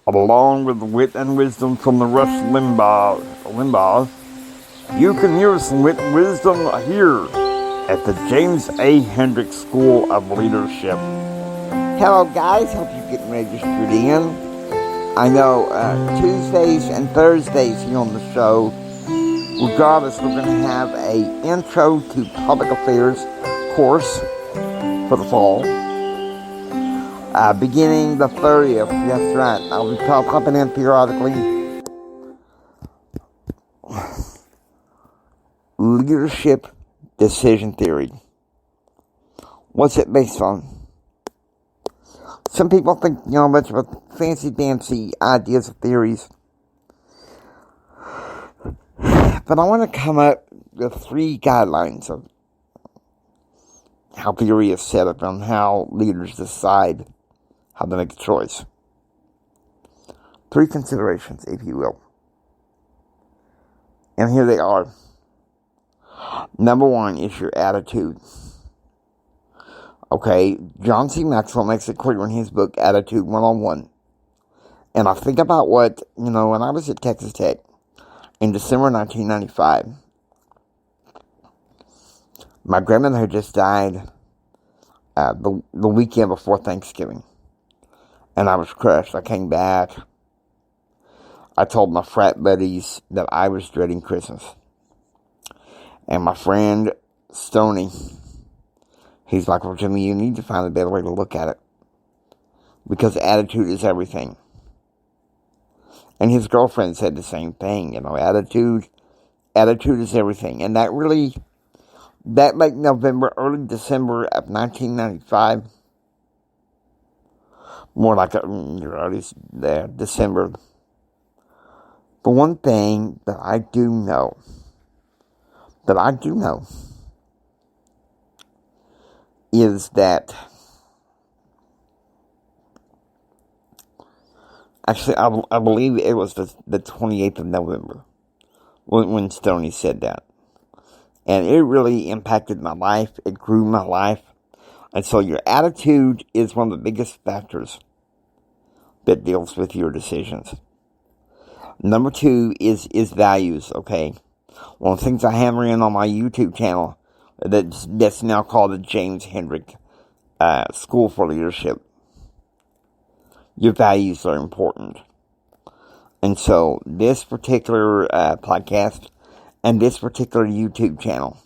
along with wit and wisdom from the Rush Limbaugh. You can hear some wit and wisdom here at the James A. Hendricks School of Leadership. Hello guys, hope you're getting registered in. I know Tuesdays and Thursdays here on the show, regardless, we're going to have a intro to public affairs course for the fall. Beginning the 30th, that's right, I'll be popping in periodically. Leadership decision theory. What's it based on? Some people think, a bunch of fancy ideas or theories. But I want to come up with 3 guidelines of how theory is set up and how leaders decide how to make a choice. 3 considerations, if you will. And here they are. Number 1 is your attitude. Okay, John C. Maxwell makes it clear in his book, Attitude 101. And I think about what, when I was at Texas Tech in December 1995, my grandmother had just died the weekend before Thanksgiving. And I was crushed. I came back. I told my frat buddies that I was dreading Christmas. And my friend, Stoney, he's like, well, Jimmy, you need to find a better way to look at it. Because attitude is everything. And his girlfriend said the same thing, attitude is everything. And that late November, early December of 1995, more like early December. The one thing that I do know, is that, actually, I believe it was the 28th of November when Stoney said that. And it really impacted my life. It grew my life. And so your attitude is one of the biggest factors that deals with your decisions. Number 2 is values, okay? One of the things I hammer in on my YouTube channel that's now called the James Hendrick School for Leadership. Your values are important. And so this particular podcast and this particular YouTube channel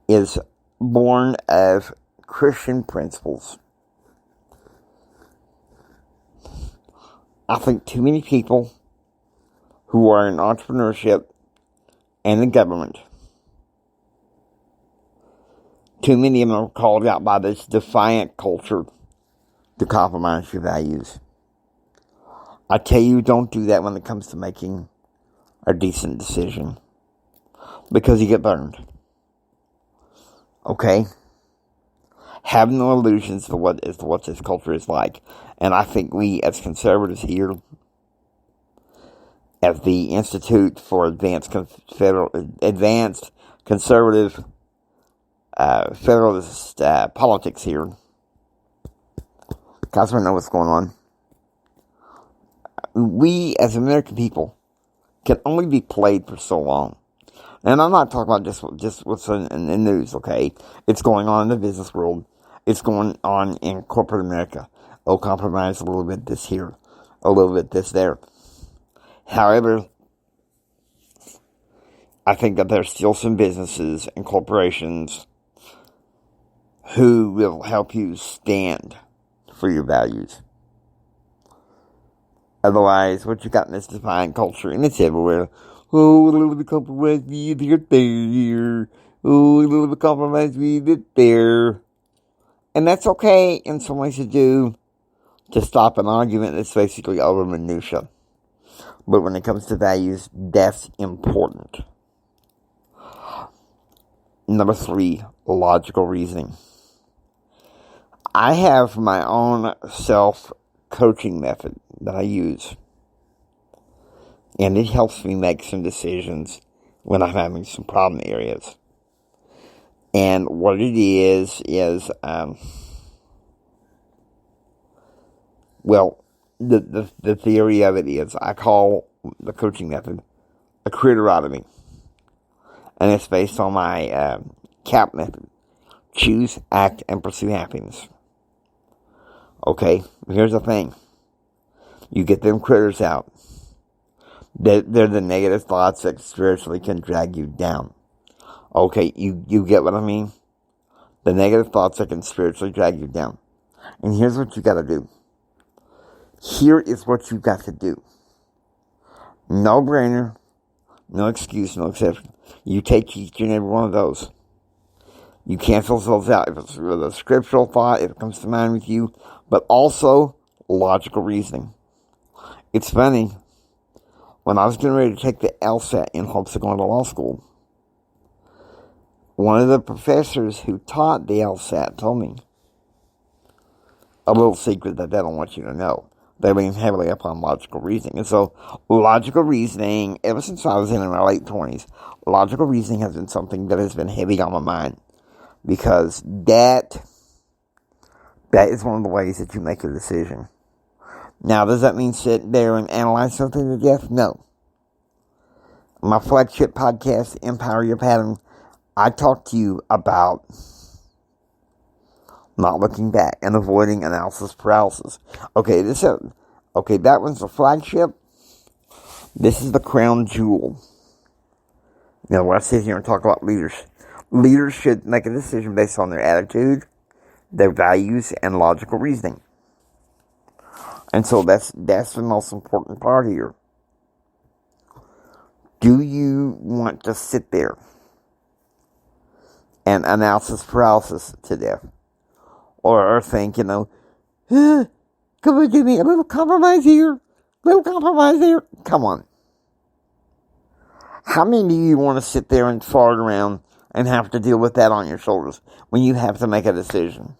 is born of Christian principles. I think too many people who are in entrepreneurship and the government, too many of them are called out by this defiant culture to compromise your values. I tell you, don't do that when it comes to making a decent decision, because you get burned. Okay? Have no illusions to what this culture is like. And I think we, as conservatives here, at the Institute for Advanced Conservative Federalist Politics here, guys, I know what's going on. We, as American people, can only be played for so long. And I'm not talking about just what's in the news, okay? It's going on in the business world. It's going on in corporate America. Oh, compromise a little bit this here, a little bit this there. However, I think that there's still some businesses and corporations who will help you stand for your values. Otherwise, what you got in this defiant culture, and it's everywhere. Oh, a little bit compromise me there. Oh, a little bit compromise me there. And that's okay in some ways to do, to stop an argument that's basically over minutia. But when it comes to values, that's important. Number 3, logical reasoning. I have my own self-coaching method that I use. And it helps me make some decisions when I'm having some problem areas. And what it is, the theory of it is, I call the coaching method a critterotomy. And it's based on my CAP method. Choose, act, and pursue happiness. Okay, here's the thing. You get them critters out. They're the negative thoughts that spiritually can drag you down. Okay, you get what I mean? The negative thoughts that can spiritually drag you down. And here's what you gotta do. Here is what you got to do. No brainer, no excuse, no exception. You take each and every one of those. You cancel those out. If it's with a scriptural thought, if it comes to mind with you, but also logical reasoning. It's funny. When I was getting ready to take the LSAT in hopes of going to law school, one of the professors who taught the LSAT told me a little secret that they don't want you to know. They lean heavily upon logical reasoning. And so, logical reasoning, ever since I was in my late 20s, logical reasoning has been something that has been heavy on my mind. Because that is one of the ways that you make a decision. Now, does that mean sit there and analyze something to death? No. My flagship podcast, Empower Your Pattern, I talk to you about not looking back and avoiding analysis paralysis. Okay, that one's the flagship. This is the crown jewel. Now, when I sit here and talk about leaders should make a decision based on their attitude, their values, and logical reasoning. And so that's the most important part here. Do you want to sit there and analysis paralysis to death? Or think, come on, Jimmy, a little compromise here, a little compromise there. Come on. How many of you want to sit there and fart around and have to deal with that on your shoulders when you have to make a decision?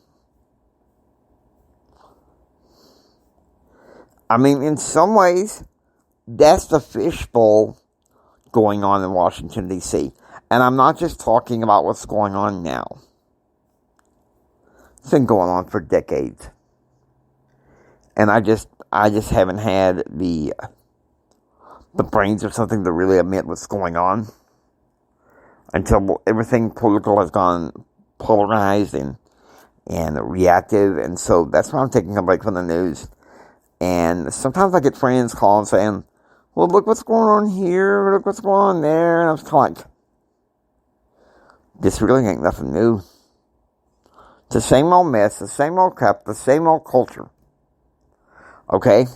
I mean, in some ways, that's the fishbowl going on in Washington, D.C. And I'm not just talking about what's going on now. It's been going on for decades. And I just haven't had the brains or something to really admit what's going on until everything political has gone polarized and reactive. And so that's why I'm taking a break from the news. And sometimes I get friends calling saying, well, look what's going on here, look what's going on there. And I was kind of like, this really ain't nothing new. It's the same old mess, the same old crap, the same old culture. Okay?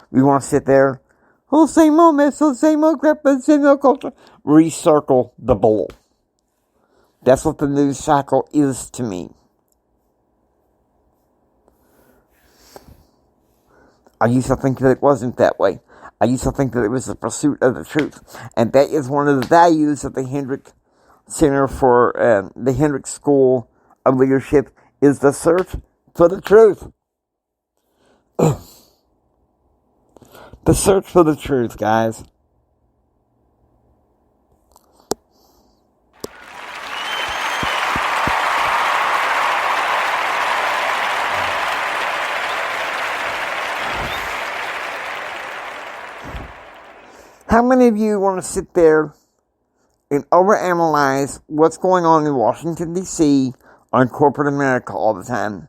We want to sit there, oh, same old mess, the same old crap, the same old culture. Recircle the bowl. That's what the news cycle is to me. I used to think that it wasn't that way. I used to think that it was the pursuit of the truth. And that is one of the values of the Hendrick Center for the Hendrick School of Leadership, is the search for the truth. The search for the truth, guys. How many of you want to sit there and overanalyze what's going on in Washington, D.C. or in corporate America all the time?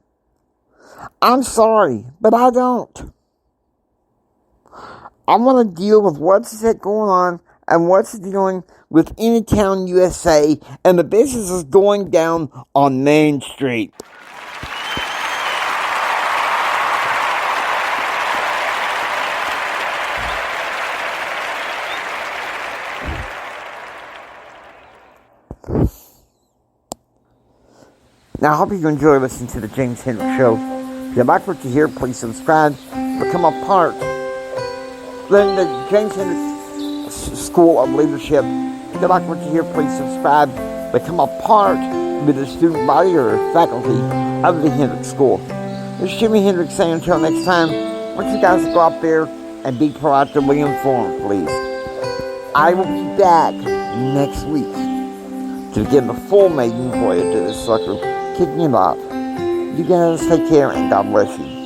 I'm sorry, but I don't. I want to deal with what's going on and what's dealing with Anytown, USA, and the businesses going down on Main Street. Now, I hope you enjoy listening to the James Hendrick Show. If you like what you hear, please subscribe. Become a part. Then the James Hendrick School of Leadership. If you like what you hear, please subscribe. Become a part of the student body or faculty of the Hendrick School. This is Jimi Hendrix saying until next time, I want you guys to go out there and be proactively informed, please. I will be back next week to begin the full maiden voyage to this sucker. Kicking him off. You guys take care and God bless you.